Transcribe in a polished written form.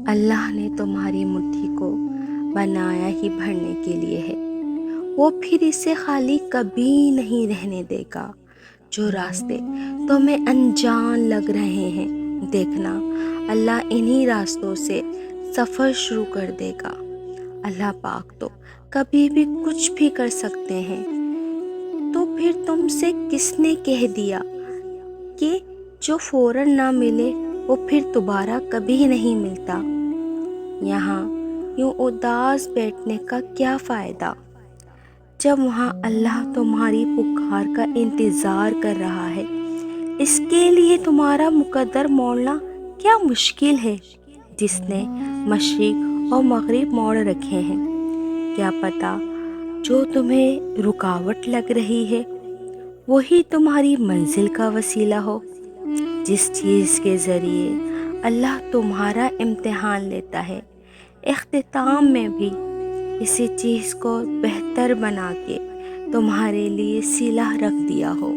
اللہ نے تمہاری مٹھی کو بنایا ہی بھرنے کے لیے ہے، وہ پھر اسے خالی کبھی نہیں رہنے دے گا۔ جو راستے تمہیں انجان لگ رہے ہیں، دیکھنا اللہ انہی راستوں سے سفر شروع کر دے گا۔ اللہ پاک تو کبھی بھی کچھ بھی کر سکتے ہیں، تو پھر تم سے کس نے کہہ دیا کہ جو فوراً نہ ملے وہ پھر دوبارہ کبھی نہیں ملتا؟ یہاں یوں اداس بیٹھنے کا کیا فائدہ، جب وہاں اللہ تمہاری پکار کا انتظار کر رہا ہے۔ اس کے لیے تمہارا مقدر موڑنا کیا مشکل ہے، جس نے مشرق اور مغرب موڑ رکھے ہیں۔ کیا پتہ جو تمہیں رکاوٹ لگ رہی ہے وہی تمہاری منزل کا وسیلہ ہو۔ جس چیز کے ذریعے اللہ تمہارا امتحان لیتا ہے، اختتام میں بھی اسی چیز کو بہتر بنا کے تمہارے لیے صلہ رکھ دیا ہو۔